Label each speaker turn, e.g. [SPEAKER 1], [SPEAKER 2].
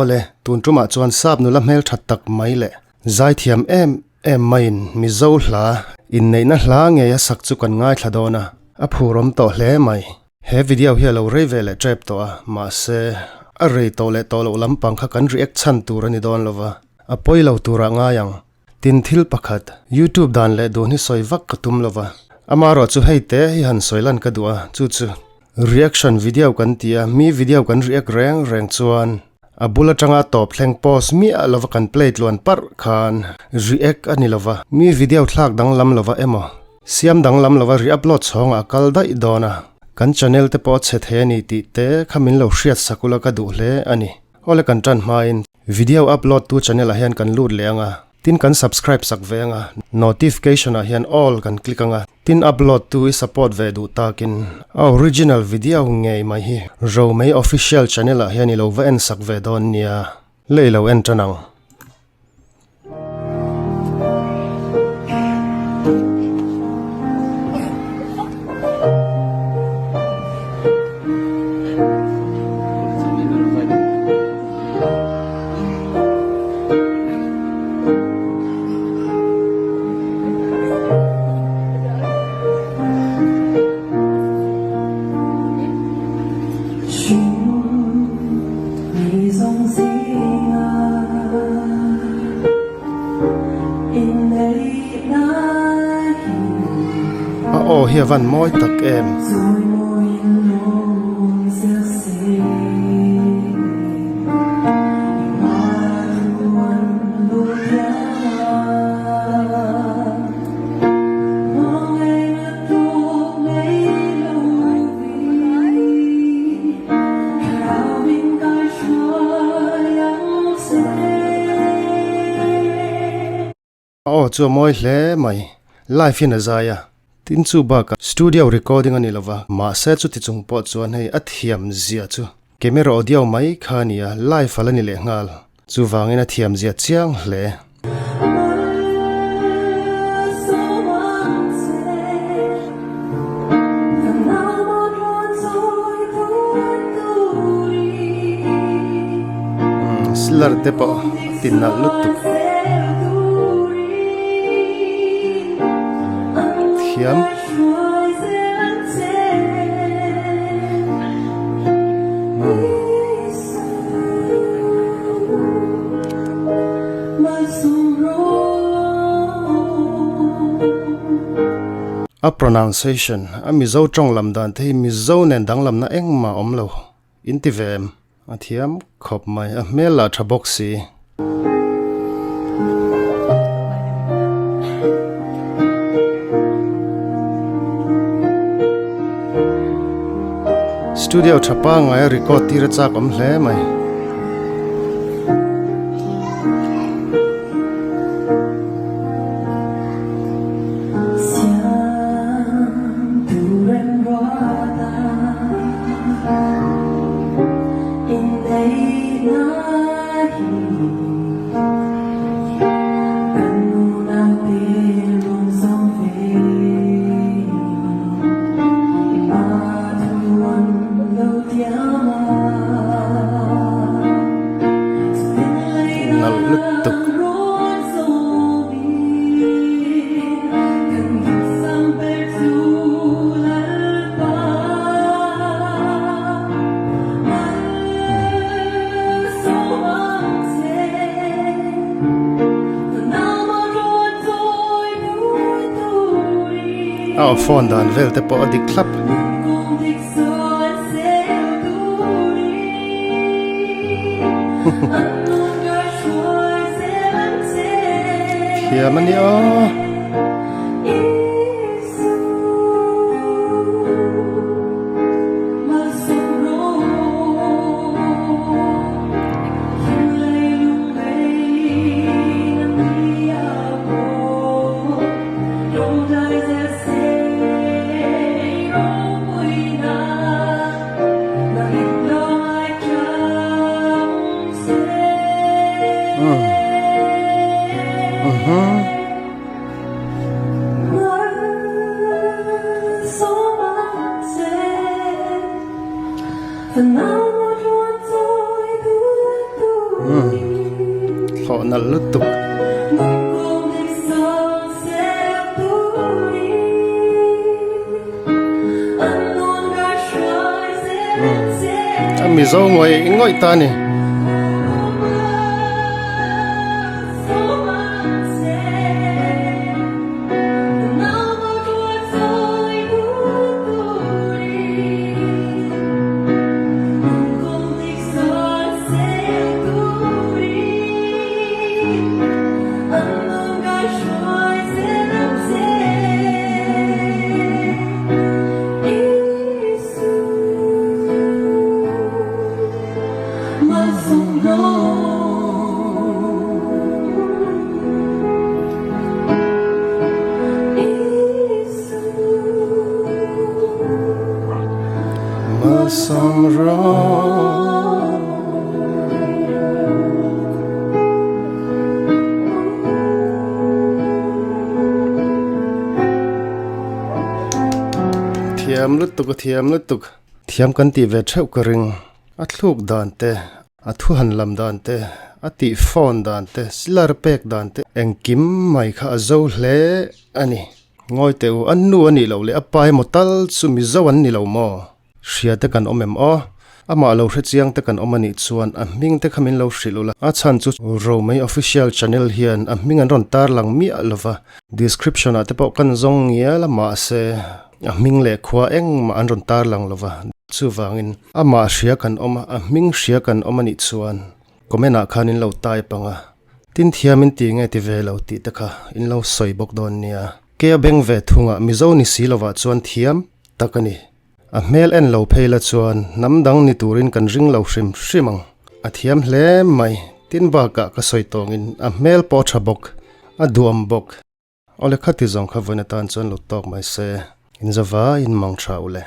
[SPEAKER 1] ole tun tuma chuan sap nula hmeltha tak mai le zai thiam em main mizo hla inneih na hla nge ya sak chu kan ngai thladona a phurom to hle mai he video hi lo rei vele trap to a ma se a rei to le to lo lampang kha kan react chan tur ani don lova a poilo tura nga yang tin thil pakhat YouTube dan le do ni soi vak katum lova amaro chu heite hi han soilan ka duwa chu reaction video kan tia mi video kan react reng chuan abula tanga top thleng pause mi alova kan play tluan par khan react ani lova mi video thlak dang lam lova emo siam dang lam lova re-upload chonga kal dai dona kan channel te po che the ni ti te khamin lo hriat sakula ka du hle ani ole kan tan main video upload tu channel a hian kan lut leanga tin kan subscribe sak venga notification a hian all kan click anga tin upload tu I support ve du takin original video ngei mai hi ro mai official channel a hian I lo va en sak ve don nia leilo en tanang hi van moi tak em chu moi hle mai life in azaya tin chu ba ka studio recording ani lova ma se chu ti chung po chuan hei a thiam zia chu camera audio mai khania live alani le ngal chu wangin a thiam zia chiang hle slar te po tin na lutuk thiam a pronunciation a mizo tong lam dan the mizo nen dang lam na engma omlo intivem a thiam khop mai a hmela thaboxi studio thapa ngai record tira chak om hle mai phone dan vel te po di klap hiam ani o tho na lutuk Mizo ngồi ta nè thiam lutuk thiam kan ti ve theu ka ring a thluk dan te a thu han lam dan te a ti phone dan te silar pek dan te engkim mai kha zo hle ani ngoi te u an nu ani lo le apai motal chu Mizo an ni lo mo hria te kan omem o ama lo hre chiang te kan omani chuan a hming te khamin lo hrilula a chan chu ro mai official channel hian a hming an ron tar lang mi alova description ate pawh kan zong ngia lama se a hming le khwa eng ma an ron tar lang lova chu wangin ama hria kan oma a hming hria kan omani chuan komena khanin lo tai panga tin thiamin ti nge ti ve lo ti taka in lo soi bok don nia ke beng ve thunga Mizo ni silova chuan thiam takani a hmel en lo pheila chuan namdang ni turin kan ring lo hrim hrimang a thiam hle mai tin ba ka ka soi tongin a hmel po tha bok a duam bok ole khati zong kha vone tan chuan lo tok mai se in zawa in mang thaule